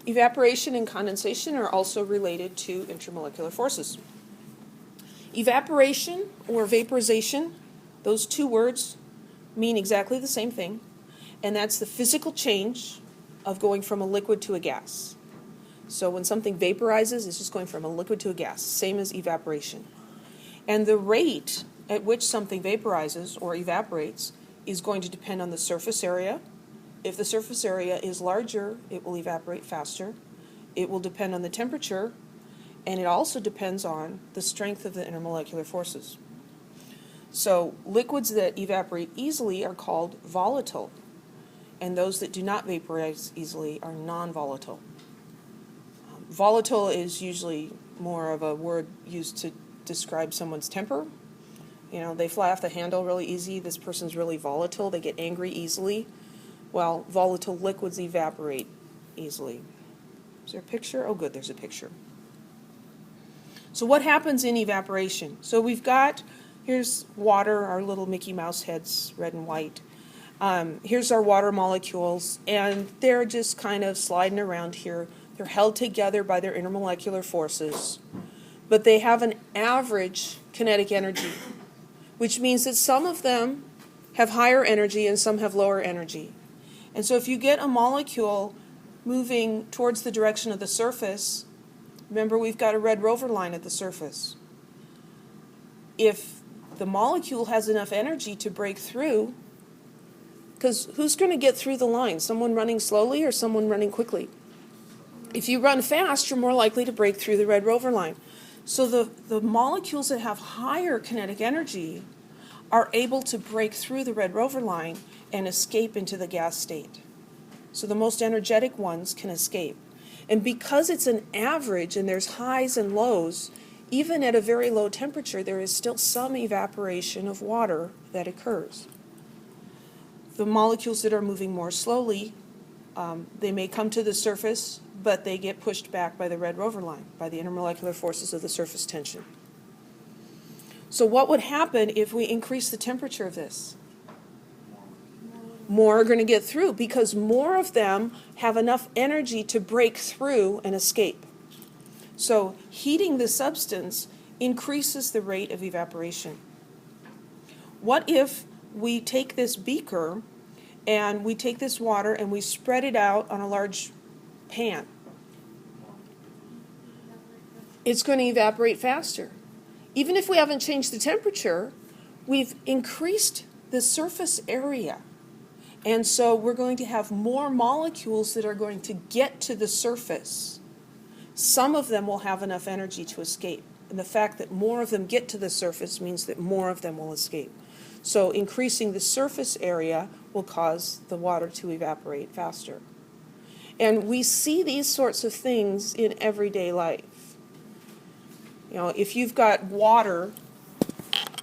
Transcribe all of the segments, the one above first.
Evaporation and condensation are also related to intermolecular forces. Evaporation or vaporization, those two words mean exactly the same thing, and that's the physical change of going from a liquid to a gas. So when something vaporizes, it's just going from a liquid to a gas, same as evaporation. And the rate at which something vaporizes or evaporates is going to depend on the surface area. If the surface area is larger, it will evaporate faster. It will depend on the temperature, and it also depends on the strength of the intermolecular forces. So liquids that evaporate easily are called volatile, and those that do not vaporize easily are non-volatile. Volatile is usually more of a word used to describe someone's temper. You know, they fly off the handle really easy. This person's really volatile. They get angry easily. Well, volatile liquids evaporate easily. Is there a picture? Oh, good, there's a picture. So what happens in evaporation? So we've got, here's water, our little Mickey Mouse heads, red and white. Here's our water molecules, and they're just kind of sliding around here. They're held together by their intermolecular forces, but they have an average kinetic energy, which means that some of them have higher energy and some have lower energy. And so if you get a molecule moving towards the direction of the surface, remember we've got a red rover line at the surface. If the molecule has enough energy to break through, because who's going to get through the line? Someone running slowly or someone running quickly? If you run fast, you're more likely to break through the red rover line. So the molecules that have higher kinetic energy are able to break through the red rover line and escape into the gas state. So the most energetic ones can escape. And because it's an average and there's highs and lows, even at a very low temperature, there is still some evaporation of water that occurs. The molecules that are moving more slowly, they may come to the surface, but they get pushed back by the red rover line, by the intermolecular forces of the surface tension. So what would happen if we increase the temperature of this? More are going to get through because more of them have enough energy to break through and escape. So heating the substance increases the rate of evaporation. What if we take this beaker and we take this water and we spread it out on a large pan? It's going to evaporate faster. Even if we haven't changed the temperature, we've increased the surface area. And so we're going to have more molecules that are going to get to the surface. Some of them will have enough energy to escape. And the fact that more of them get to the surface means that more of them will escape. So increasing the surface area will cause the water to evaporate faster. And we see these sorts of things in everyday life. You know, if you've got water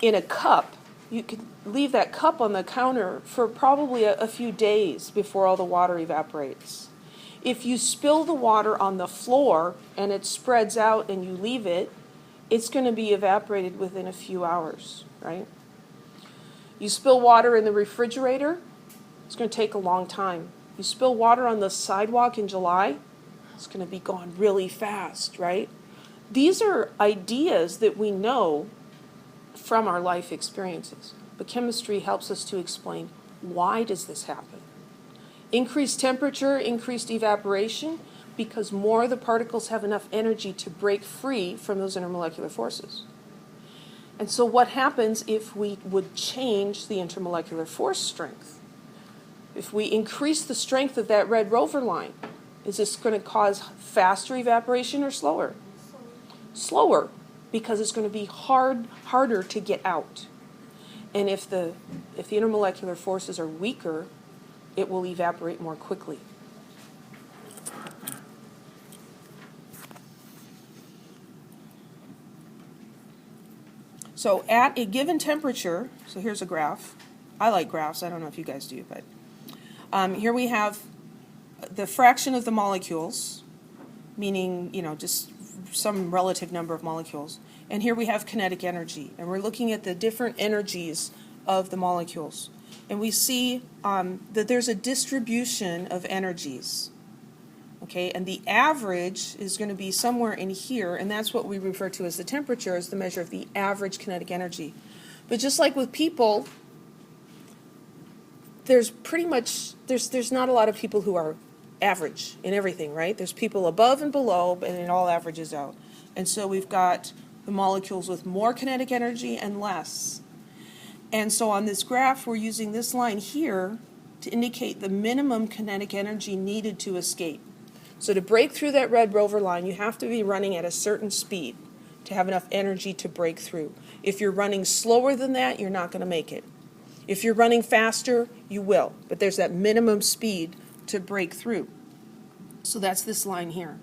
in a cup, you could leave that cup on the counter for probably a few days before all the water evaporates. If you spill the water on the floor and it spreads out and you leave it, it's going to be evaporated within a few hours, right? You spill water in the refrigerator, it's going to take a long time. You spill water on the sidewalk in July, it's going to be gone really fast, right? These are ideas that we know from our life experiences. But chemistry helps us to explain, why does this happen? Increased temperature, increased evaporation, because more of the particles have enough energy to break free from those intermolecular forces. And so what happens if we would change the intermolecular force strength? If we increase the strength of that red rover line, is this going to cause faster evaporation or slower? Slower, because it's going to be harder to get out. And if the intermolecular forces are weaker, it will evaporate more quickly. So at a given temperature, so here's a graph. I like graphs. I don't know if you guys do, but here we have the fraction of the molecules, meaning, you know, just some relative number of molecules. And here we have kinetic energy. And we're looking at the different energies of the molecules. And we see that there's a distribution of energies. Okay, and the average is going to be somewhere in here, and that's what we refer to as the temperature, as the measure of the average kinetic energy. But just like with people, there's pretty much, there's not a lot of people who are average in everything, right? There's people above and below, and it all averages out. And so we've got the molecules with more kinetic energy and less. And so on this graph, we're using this line here to indicate the minimum kinetic energy needed to escape. So to break through that red rover line, you have to be running at a certain speed to have enough energy to break through. If you're running slower than that, you're not going to make it. If you're running faster, you will. But there's that minimum speed to break through. So that's this line here.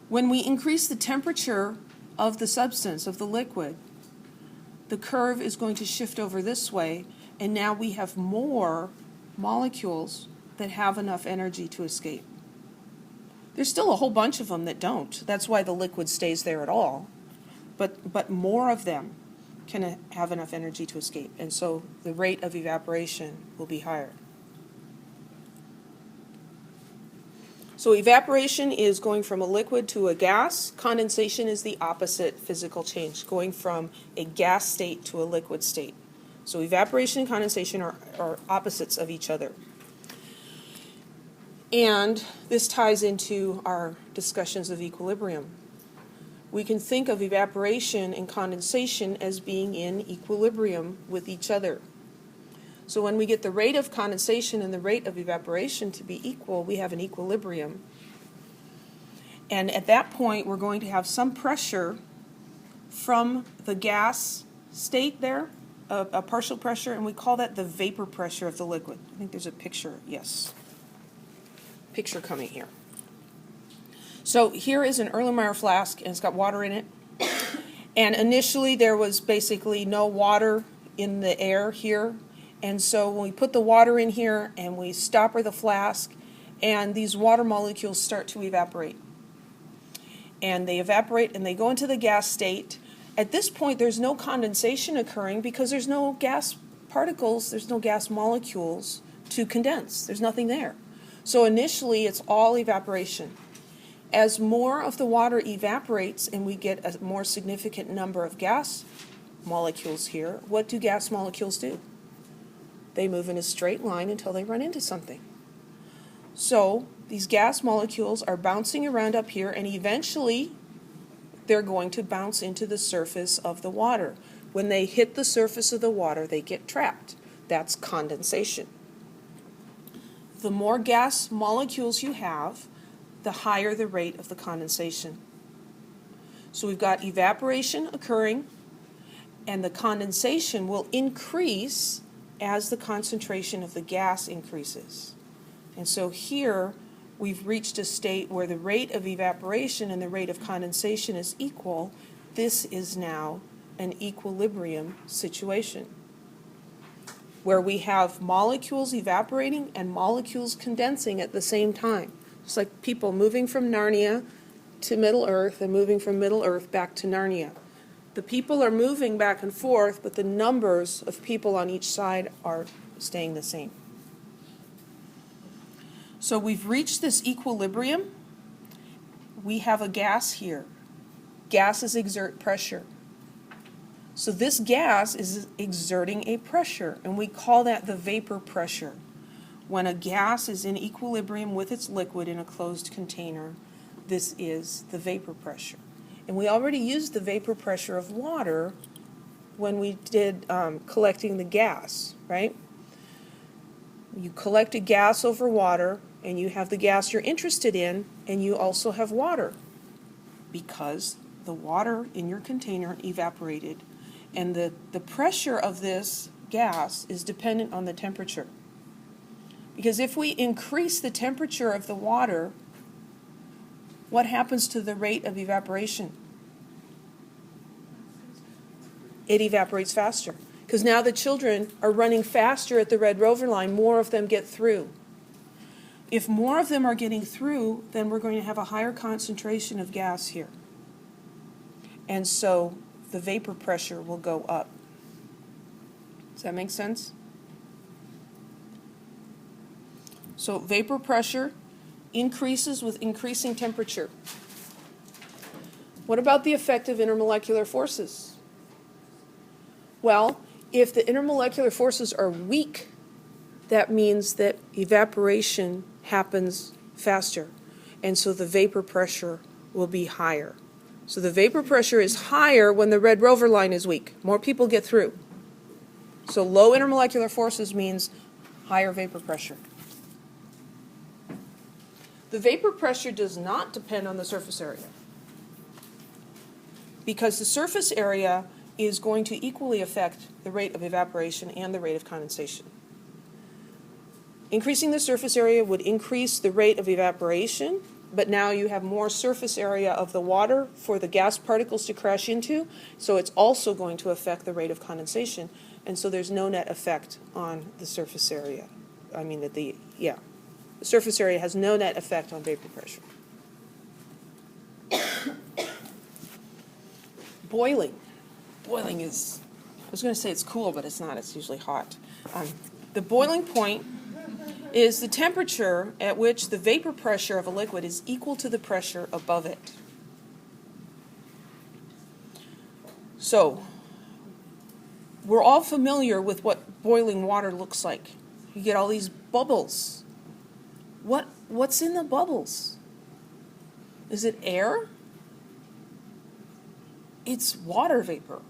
When we increase the temperature of the substance, of the liquid, the curve is going to shift over this way, and now we have more molecules that have enough energy to escape. There's still a whole bunch of them that don't. That's why the liquid stays there at all. But more of them can have enough energy to escape, and so the rate of evaporation will be higher. So evaporation is going from a liquid to a gas. Condensation is the opposite physical change, going from a gas state to a liquid state. So evaporation and condensation are opposites of each other. And this ties into our discussions of equilibrium. We can think of evaporation and condensation as being in equilibrium with each other. So when we get the rate of condensation and the rate of evaporation to be equal, we have an equilibrium. And at that point, we're going to have some pressure from the gas state there, a partial pressure, and we call that the vapor pressure of the liquid. I think there's a picture, yes. Picture coming here. So here is an Erlenmeyer flask, and it's got water in it. And initially there was basically no water in the air here. And so when we put the water in here and we stopper the flask, and these water molecules start to evaporate. And they evaporate and they go into the gas state. At this point there's no condensation occurring because there's no gas particles, there's no gas molecules to condense. There's nothing there. So initially it's all evaporation. As more of the water evaporates and we get a more significant number of gas molecules here, what do gas molecules do? They move in a straight line until they run into something. So these gas molecules are bouncing around up here, and eventually they're going to bounce into the surface of the water. When they hit the surface of the water, they get trapped. That's condensation. The more gas molecules you have, the higher the rate of the condensation. So we've got evaporation occurring, and the condensation will increase as the concentration of the gas increases. And so here we've reached a state where the rate of evaporation and the rate of condensation is equal. This is now an equilibrium situation, where we have molecules evaporating and molecules condensing at the same time. It's like people moving from Narnia to Middle Earth and moving from Middle Earth back to Narnia. The people are moving back and forth, but the numbers of people on each side are staying the same. So we've reached this equilibrium. We have a gas here. Gases exert pressure. So this gas is exerting a pressure, and we call that the vapor pressure. When a gas is in equilibrium with its liquid in a closed container, this is the vapor pressure. And we already used the vapor pressure of water when we did collecting the gas, right? You collect a gas over water, and you have the gas you're interested in, and you also have water, because the water in your container evaporated, and the pressure of this gas is dependent on the temperature. Because if we increase the temperature of the water, what happens to the rate of evaporation? It evaporates faster. Because now the children are running faster at the red rover line, more of them get through. If more of them are getting through, then we're going to have a higher concentration of gas here. And so the vapor pressure will go up. Does that make sense? So vapor pressure increases with increasing temperature. What about the effect of intermolecular forces? Well, if the intermolecular forces are weak, that means that evaporation happens faster, and so the vapor pressure will be higher. So the vapor pressure is higher when the red rover line is weak. More people get through. So low intermolecular forces means higher vapor pressure. The vapor pressure does not depend on the surface area, because the surface area is going to equally affect the rate of evaporation and the rate of condensation. Increasing the surface area would increase the rate of evaporation, but now you have more surface area of the water for the gas particles to crash into, so it's also going to affect the rate of condensation, and so there's no net effect on the surface area. The surface area has no net effect on vapor pressure. Boiling. Boiling is, I was going to say it's cool, but it's not. It's usually hot. The boiling point is the temperature at which the vapor pressure of a liquid is equal to the pressure above it. So, we're all familiar with what boiling water looks like. You get all these bubbles. What's in the bubbles? Is it air? It's water vapor.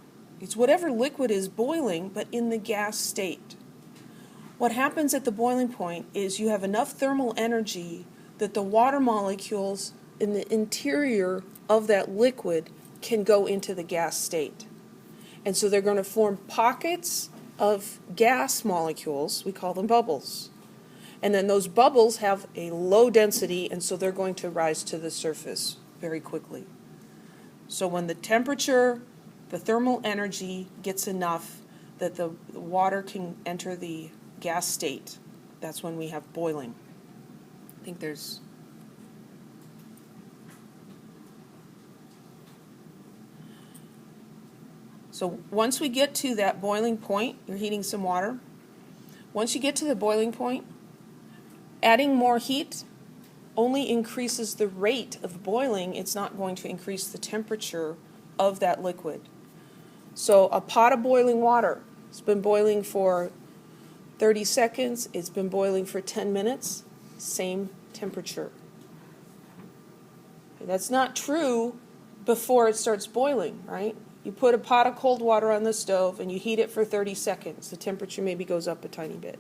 It's whatever liquid is boiling, but in the gas state. What happens at the boiling point is you have enough thermal energy that the water molecules in the interior of that liquid can go into the gas state. And so they're going to form pockets of gas molecules. We call them bubbles. And then those bubbles have a low density, and so they're going to rise to the surface very quickly. So when the temperature, the thermal energy gets enough that the water can enter the gas state, that's when we have boiling. I think there's... So once we get to that boiling point, you're heating some water. Once you get to the boiling point, adding more heat only increases the rate of boiling. It's not going to increase the temperature of that liquid. So a pot of boiling water, it's been boiling for 30 seconds, it's been boiling for 10 minutes, same temperature. That's not true before it starts boiling, right? You put a pot of cold water on the stove and you heat it for 30 seconds. The temperature maybe goes up a tiny bit.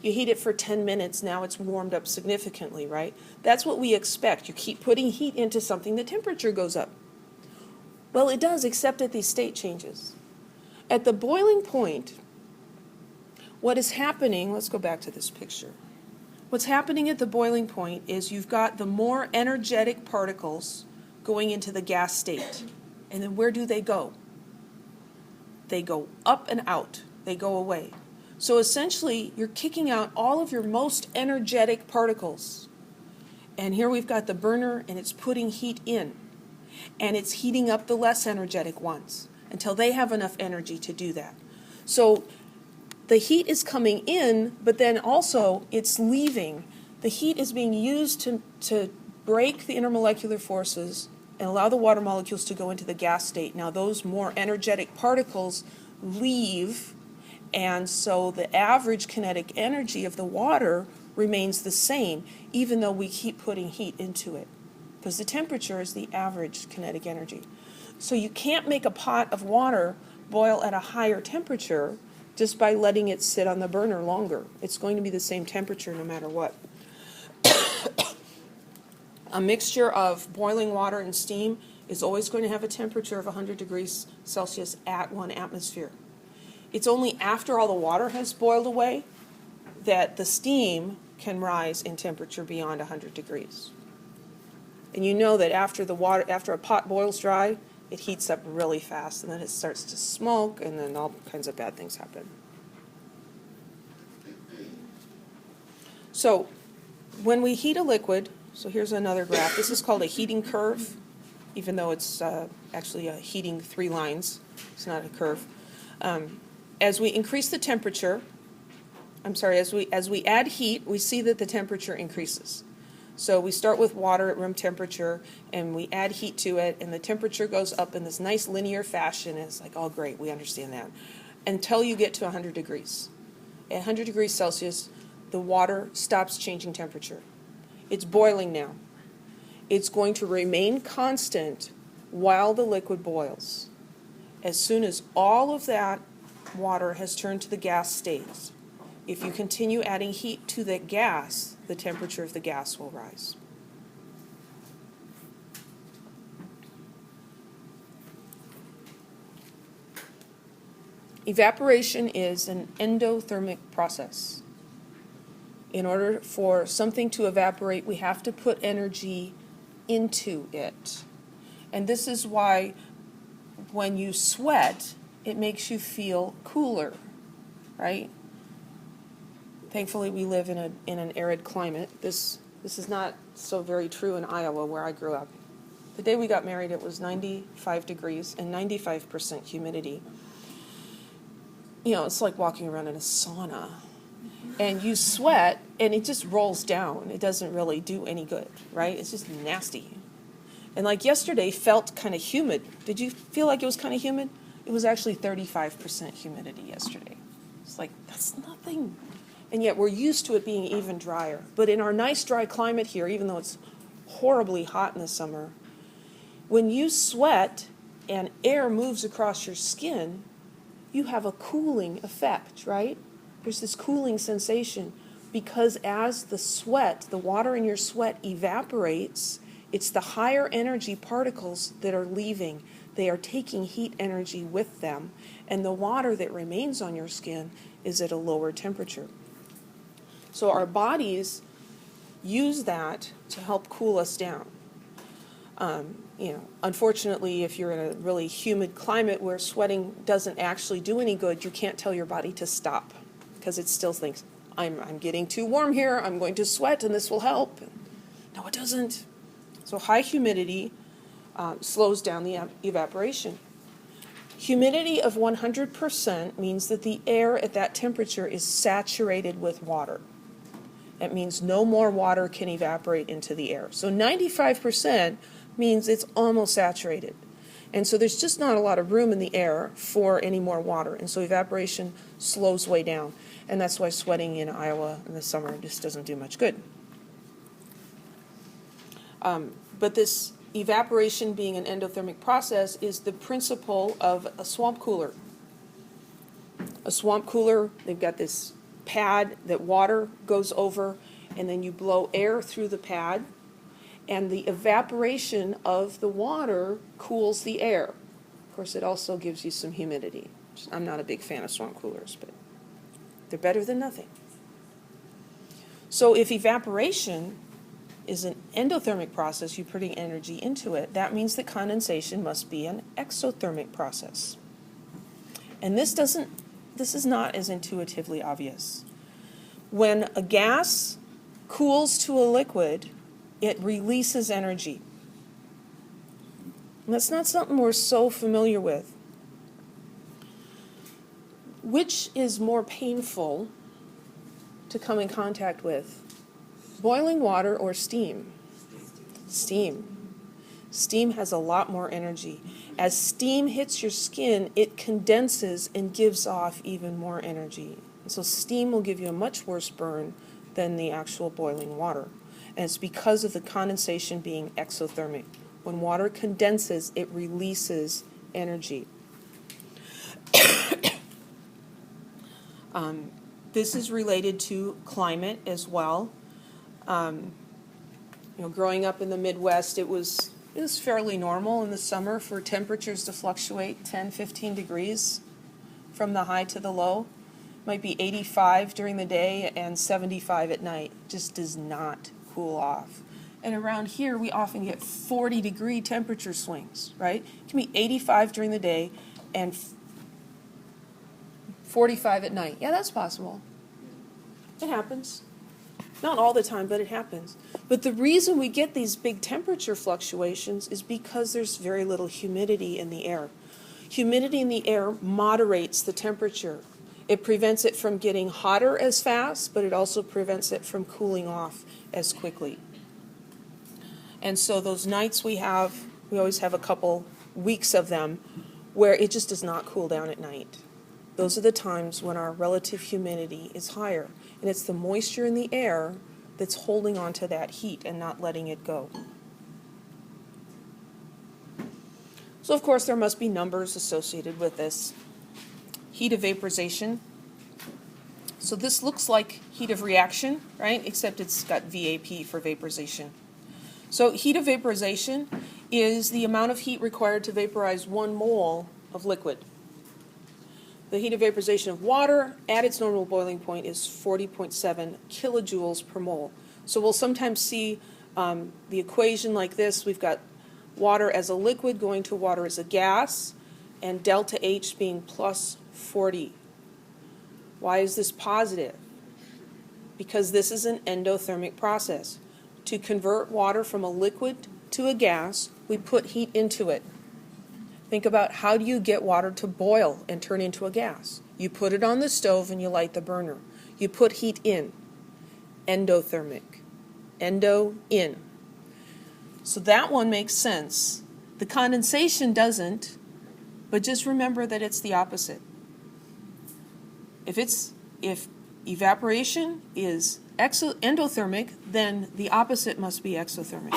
You heat it for 10 minutes, now it's warmed up significantly, right? That's what we expect. You keep putting heat into something, the temperature goes up. Well, it does, except at these state changes. At the boiling point, what is happening, let's go back to this picture. What's happening at the boiling point is you've got the more energetic particles going into the gas state. And then where do they go? They go up and out. They go away. So essentially, you're kicking out all of your most energetic particles. And here we've got the burner, and it's putting heat in. And it's heating up the less energetic ones until they have enough energy to do that. So the heat is coming in, but then also it's leaving. The heat is being used to break the intermolecular forces and allow the water molecules to go into the gas state. Now those more energetic particles leave, and so the average kinetic energy of the water remains the same, even though we keep putting heat into it, because the temperature is the average kinetic energy. So you can't make a pot of water boil at a higher temperature just by letting it sit on the burner longer. It's going to be the same temperature no matter what. A mixture of boiling water and steam is always going to have a temperature of 100 degrees Celsius at 1 atmosphere. It's only after all the water has boiled away that the steam can rise in temperature beyond 100 degrees. And you know that after a pot boils dry, it heats up really fast, and then it starts to smoke, and then all kinds of bad things happen. So when we heat a liquid, so here's another graph. This is called a heating curve, even though it's actually a heating 3 lines. It's not a curve. As we increase the temperature, as we add heat, we see that the temperature increases. So we start with water at room temperature, and we add heat to it, and the temperature goes up in this nice linear fashion. And it's like, oh, great, we understand that. Until you get to 100 degrees. At 100 degrees Celsius, the water stops changing temperature. It's boiling now. It's going to remain constant while the liquid boils. As soon as all of that water has turned to the gas state, if you continue adding heat to the gas, the temperature of the gas will rise. Evaporation is an endothermic process. In order for something to evaporate, we have to put energy into it. And this is why when you sweat, it makes you feel cooler, right? Thankfully, we live in an arid climate. This is not so very true in Iowa, where I grew up. The day we got married, it was 95 degrees and 95% humidity. You know, it's like walking around in a sauna. And you sweat, and it just rolls down. It doesn't really do any good, right? It's just nasty. And like yesterday felt kind of humid. Did you feel like it was kind of humid? It was actually 35% humidity yesterday. It's like, that's nothing. And yet we're used to it being even drier. But in our nice dry climate here, even though it's horribly hot in the summer, when you sweat and air moves across your skin, you have a cooling effect, right? There's this cooling sensation because as the sweat, the water in your sweat evaporates, it's the higher energy particles that are leaving. They are taking heat energy with them, and the water that remains on your skin is at a lower temperature. So our bodies use that to help cool us down. Unfortunately, if you're in a really humid climate where sweating doesn't actually do any good, you can't tell your body to stop because it still thinks, I'm getting too warm here, I'm going to sweat and this will help. No, it doesn't. So high humidity slows down the evaporation. Humidity of 100% means that the air at that temperature is saturated with water. That means no more water can evaporate into the air. So 95% means it's almost saturated. And so there's just not a lot of room in the air for any more water. And so evaporation slows way down. And that's why sweating in Iowa in the summer just doesn't do much good. But this evaporation being an endothermic process is the principle of a swamp cooler. A swamp cooler, they've got this pad that water goes over, and then you blow air through the pad, and the evaporation of the water cools the air. Of course, it also gives you some humidity. I'm not a big fan of swamp coolers, but they're better than nothing. So if evaporation is an endothermic process, you're putting energy into it, that means that condensation must be an exothermic process. And this is not as intuitively obvious. When a gas cools to a liquid, it releases energy. And that's not something we're so familiar with. Which is more painful to come in contact with? Boiling water or steam? Steam. Steam has a lot more energy. As steam hits your skin, it condenses and gives off even more energy. And so steam will give you a much worse burn than the actual boiling water. And it's because of the condensation being exothermic. When water condenses, it releases energy. This is related to climate as well. Growing up in the Midwest, it was fairly normal in the summer for temperatures to fluctuate 10, 15 degrees from the high to the low. It might be 85 during the day and 75 at night. It just does not cool off. And around here, we often get 40-degree temperature swings, right? It can be 85 during the day and 45 at night. Yeah, that's possible. It happens. Not all the time, but it happens. But the reason we get these big temperature fluctuations is because there's very little humidity in the air. Humidity in the air moderates the temperature. It prevents it from getting hotter as fast, but it also prevents it from cooling off as quickly. And so those nights we always have a couple weeks of them where it just does not cool down at night. Those are the times when our relative humidity is higher. And it's the moisture in the air that's holding on to that heat and not letting it go. So of course there must be numbers associated with this. Heat of vaporization. So this looks like heat of reaction, right? Except it's got VAP for vaporization. So heat of vaporization is the amount of heat required to vaporize 1 mole of liquid. The heat of vaporization of water at its normal boiling point is 40.7 kilojoules per mole. So we'll sometimes see the equation like this. We've got water as a liquid going to water as a gas, and delta H being plus 40. Why is this positive? Because this is an endothermic process. To convert water from a liquid to a gas, we put heat into it. Think about, how do you get water to boil and turn into a gas? You put it on the stove and you light the burner. You put heat in. Endothermic. Endo, in. So that one makes sense. The condensation doesn't, but just remember that it's the opposite. If evaporation is endothermic, then the opposite must be exothermic.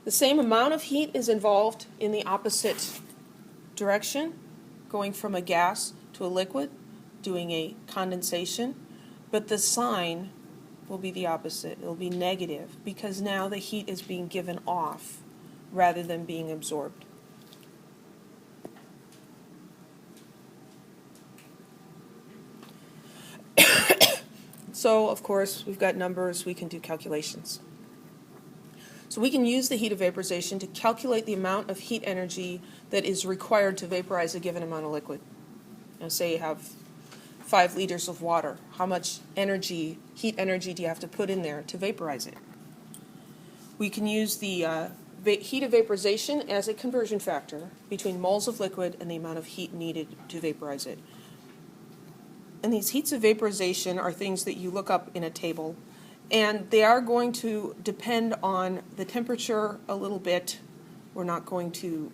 The same amount of heat is involved in the opposite direction, going from a gas to a liquid, doing a condensation, but the sign will be the opposite. It will be negative because now the heat is being given off rather than being absorbed. So, of course, we've got numbers, we can do calculations. So we can use the heat of vaporization to calculate the amount of heat energy that is required to vaporize a given amount of liquid. Now, say you have 5 liters of water. How much energy, heat energy, do you have to put in there to vaporize it? We can use the heat of vaporization as a conversion factor between moles of liquid and the amount of heat needed to vaporize it. And these heats of vaporization are things that you look up in a table, and they are going to depend on the temperature a little bit. We're not going to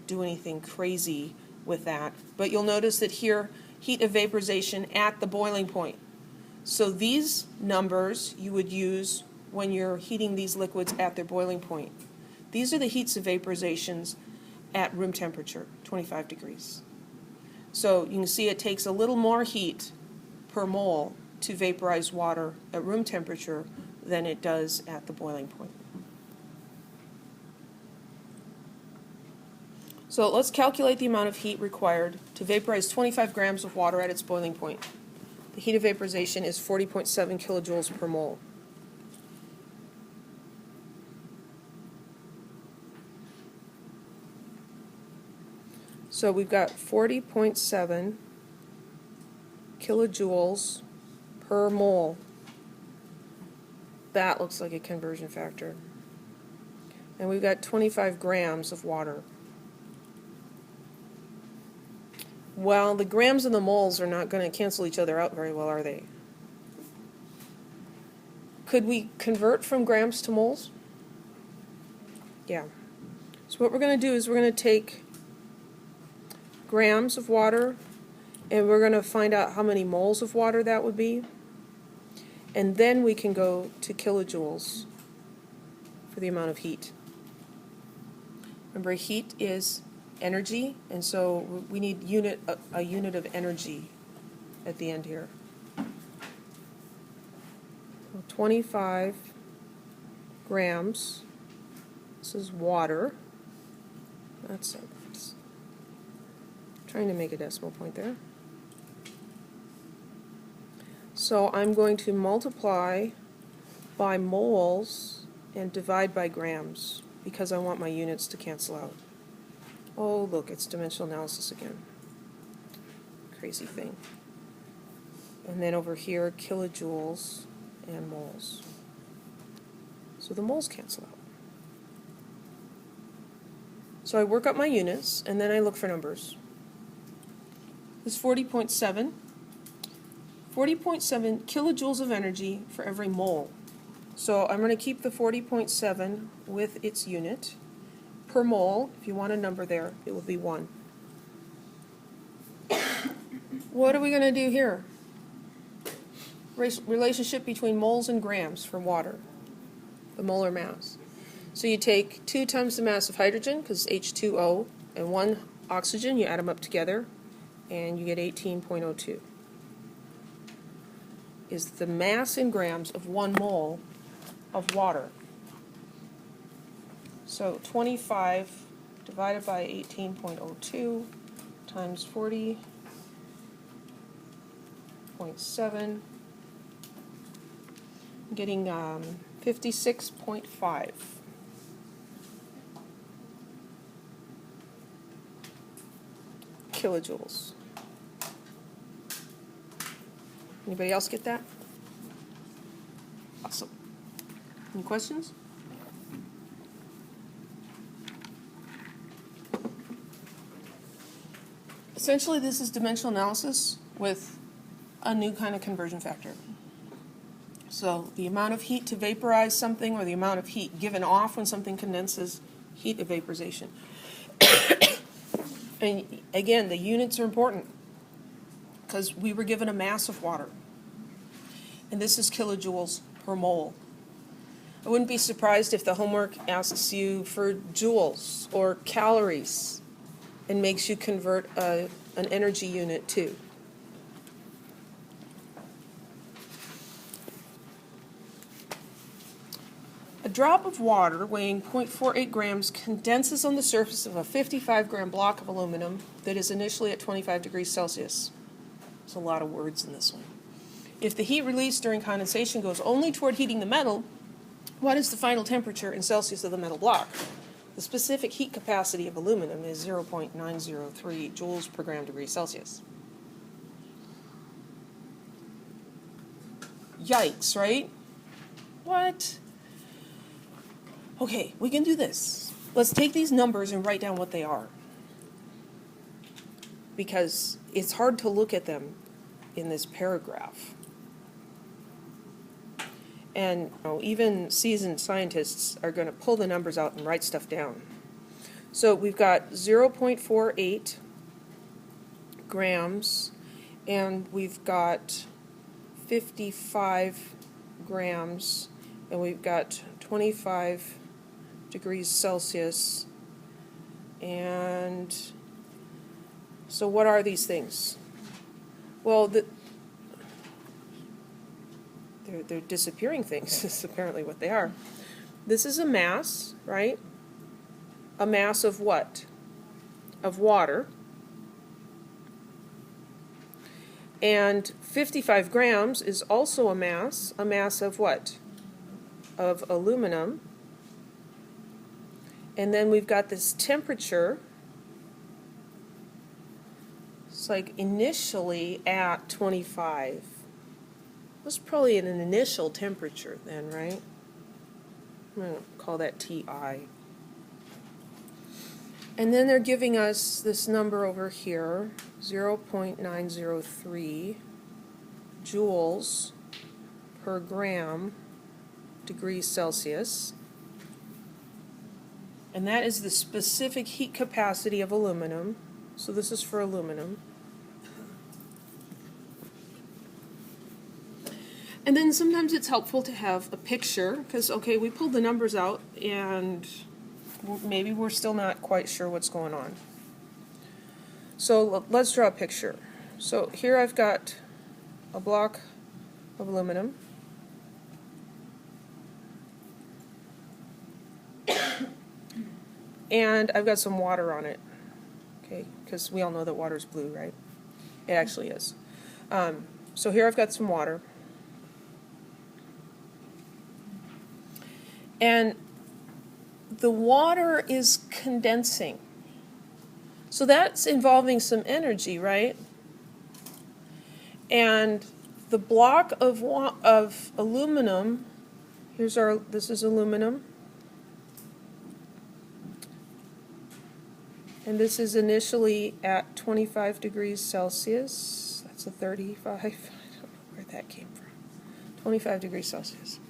do anything crazy with that, but you'll notice that here, heat of vaporization at the boiling point. So these numbers you would use when you're heating these liquids at their boiling point. These are the heats of vaporizations at room temperature, 25 degrees. So you can see it takes a little more heat per mole to vaporize water at room temperature than it does at the boiling point. So let's calculate the amount of heat required to vaporize 25 grams of water at its boiling point. The heat of vaporization is 40.7 kilojoules per mole. So we've got 40.7 kilojoules per mole. That looks like a conversion factor. And we've got 25 grams of water. Well, the grams and the moles are not going to cancel each other out very well, are they? Could we convert from grams to moles? Yeah. So what we're going to do is we're going to take grams of water, and we're going to find out how many moles of water that would be. And then we can go to kilojoules for the amount of heat. Remember, heat is energy, and so we need a unit of energy at the end here. 25 grams. This is water. That's trying to make a decimal point there. So I'm going to multiply by moles and divide by grams because I want my units to cancel out. Oh, look, it's dimensional analysis again. Crazy thing. And then over here, kilojoules and moles. So the moles cancel out. So I work up my units, and then I look for numbers. This 40.7 40.7 kilojoules of energy for every mole. So I'm going to keep the 40.7 with its unit. Per mole, if you want a number there, it will be 1. What are we going to do here? Relationship between moles and grams for water, the molar mass. So you take 2 times the mass of hydrogen, because it's H2O, and 1 oxygen, you add them up together, and you get 18.02. Is the mass in grams of 1 mole of water. So 25 divided by 18.02 times 40.7, getting 56.5. kilojoules. Anybody else get that? Awesome. Any questions? Essentially, this is dimensional analysis with a new kind of conversion factor. So the amount of heat to vaporize something, or the amount of heat given off when something condenses, heat of vaporization. And again, the units are important because we were given a mass of water. And this is kilojoules per mole. I wouldn't be surprised if the homework asks you for joules or calories and makes you convert an energy unit too. A drop of water weighing 0.48 grams condenses on the surface of a 55-gram block of aluminum that is initially at 25 degrees Celsius. There's a lot of words in this one. If the heat released during condensation goes only toward heating the metal, what is the final temperature in Celsius of the metal block? The specific heat capacity of aluminum is 0.903 joules per gram degree Celsius. Yikes, right? What? Okay, we can do this. Let's take these numbers and write down what they are, because it's hard to look at them in this paragraph. And even seasoned scientists are going to pull the numbers out and write stuff down. So we've got 0.48 grams, and we've got 55 grams, and we've got 25 degrees Celsius. And so what are these things? Well, they're disappearing things, is apparently what they are. This is a mass, right? A mass of what? Of water. And 55 grams is also a mass of what? Of aluminum. And then we've got this temperature. It's like initially at 25. That's probably an initial temperature then, right? I'm going to call that TI. And then they're giving us this number over here, 0.903 joules per gram degrees Celsius. And that is the specific heat capacity of aluminum. So this is for aluminum. And then sometimes it's helpful to have a picture, because, okay, we pulled the numbers out, and maybe we're still not quite sure what's going on. So let's draw a picture. So here I've got a block of aluminum. And I've got some water on it, okay, because we all know that water is blue, right? It actually is. So here I've got some water. And the water is condensing. So that's involving some energy, right? And the block of aluminum, this is aluminum. And this is initially at 25 degrees Celsius. That's a 35. that came from. 25 degrees Celsius.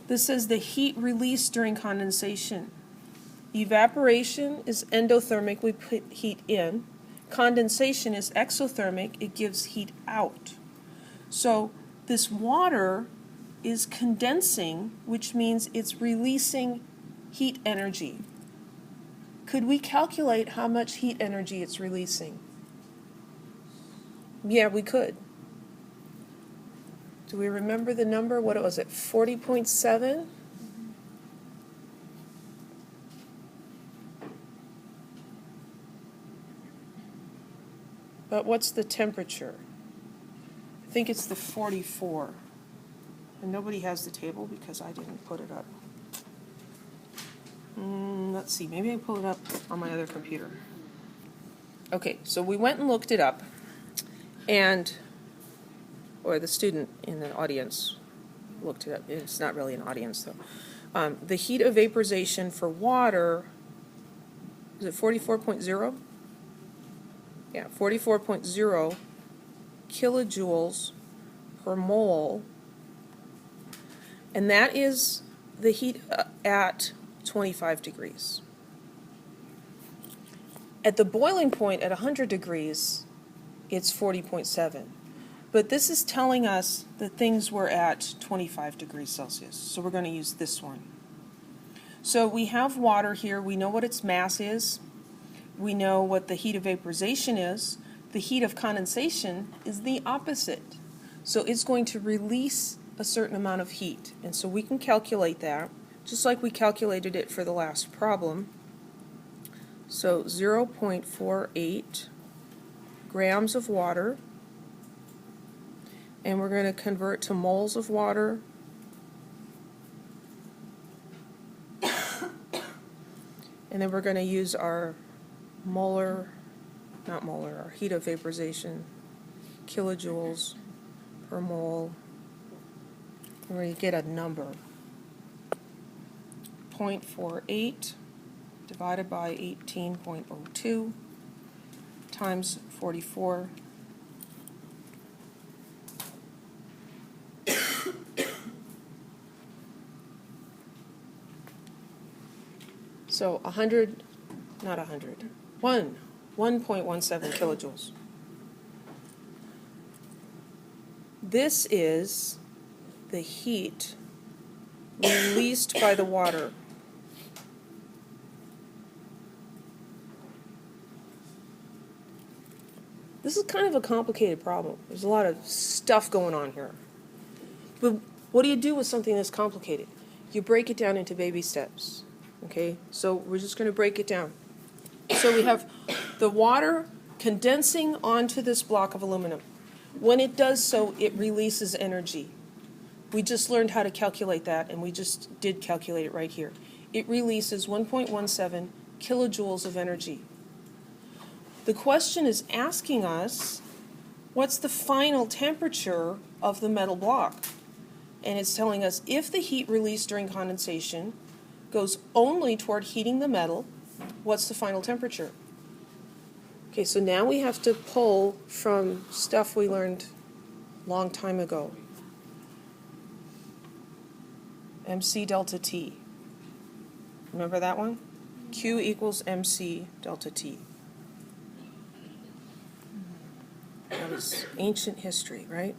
This says the heat released during condensation. Evaporation is endothermic, we put heat in. Condensation is exothermic, it gives heat out. So this water is condensing, which means it's releasing heat energy. Could we calculate how much heat energy it's releasing? Yeah, we could. Do we remember the number? What was it, 40.7? But what's the temperature? I think it's the 44. And nobody has the table because I didn't put it up. Let's see, maybe I pull it up on my other computer. Okay, so we went and looked it up, or the student in the audience looked it up. It's not really an audience though. The heat of vaporization for water, is it 44.0? Yeah, 44.0 kilojoules per mole. And that is the heat at 25 degrees. At the boiling point at 100 degrees, it's 40.7. But this is telling us that things were at 25 degrees Celsius. So we're going to use this one. So we have water here. We know what its mass is. We know what the heat of vaporization is. The heat of condensation is the opposite. So it's going to release a certain amount of heat. And so we can calculate that, just like we calculated it for the last problem. So 0.48 grams of water, and we're going to convert to moles of water. And then we're going to use our our heat of vaporization, kilojoules per mole. We're going to get a number. 0.48 divided by 18.02 times 44. So 1.17 kilojoules. This is the heat released by the water. This is kind of a complicated problem. There's a lot of stuff going on here. But what do you do with something that's complicated? You break it down into baby steps. Okay, so we're just going to break it down. So we have the water condensing onto this block of aluminum. When it does so, it releases energy. We just learned how to calculate that, and we just did calculate it right here. It releases 1.17 kilojoules of energy. The question is asking us, what's the final temperature of the metal block? And it's telling us if the heat released during condensation goes only toward heating the metal, what's the final temperature? Okay, so now we have to pull from stuff we learned a long time ago. MC delta T. Remember that one? Q equals MC delta T. That was ancient history, right?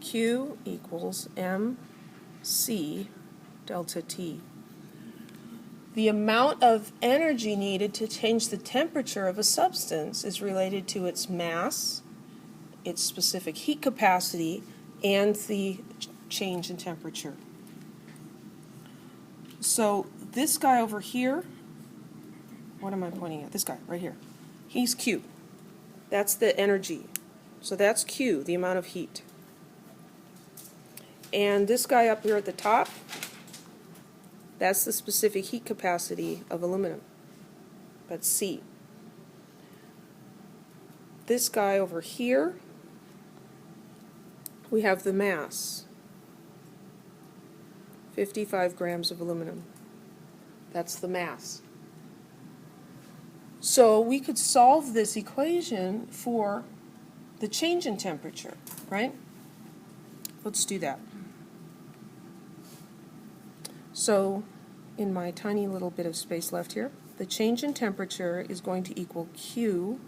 Q equals MC delta T. The amount of energy needed to change the temperature of a substance is related to its mass, its specific heat capacity, and the change in temperature. So this guy over here, what am I pointing at? This guy right here. He's Q. That's the energy. So that's Q, the amount of heat. And this guy up here at the top, that's the specific heat capacity of aluminum. That's C. This guy over here, we have the mass. 55 grams of aluminum. That's the mass. So we could solve this equation for the change in temperature, right? Let's do that. So, in my tiny little bit of space left here, the change in temperature is going to equal Q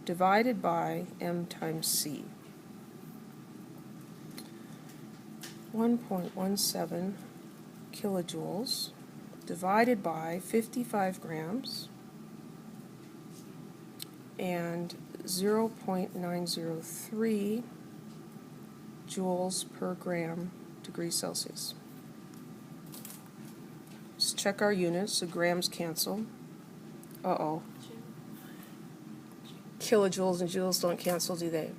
divided by M times C. 1.17 kilojoules divided by 55 grams and 0.903 joules per gram degrees Celsius. Just check our units, so grams cancel. Uh-oh. Kilojoules and joules don't cancel, do they?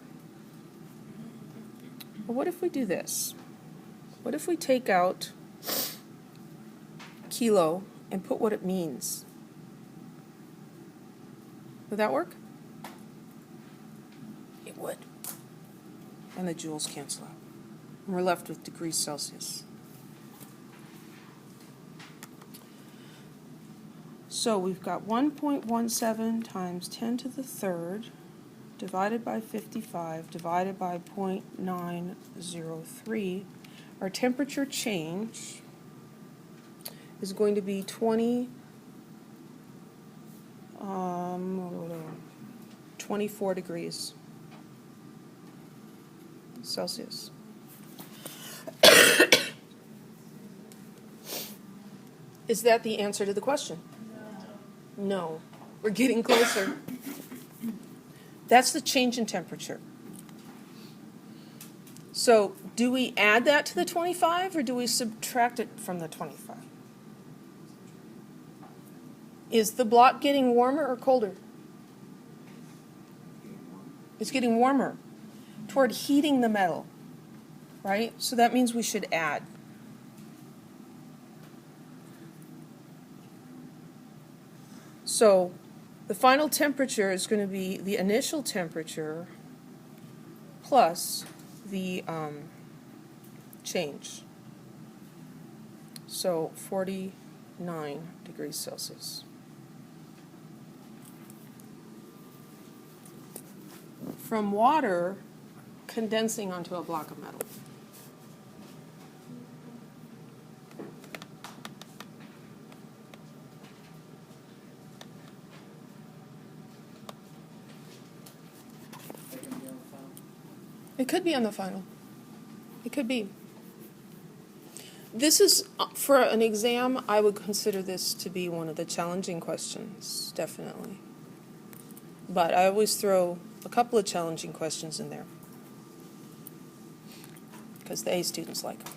Well, what if we do this? What if we take out kilo and put what it means? Would that work? It would. And the joules cancel out. And we're left with degrees Celsius. So we've got 1.17 times 10 to the third divided by 55 divided by 0.903. Our temperature change is going to be 24 degrees Celsius. Is that the answer to the question? No. We're getting closer. That's the change in temperature. So, do we add that to the 25 or do we subtract it from the 25? Is the block getting warmer or colder? It's getting warmer toward heating the metal, right? So that means we should add. So the final temperature is going to be the initial temperature plus the change. So 49 degrees Celsius. From water condensing onto a block of metal. It could be on the final. It could be. This is, for an exam, I would consider this to be one of the challenging questions, definitely. But I always throw a couple of challenging questions in there because the A students like them.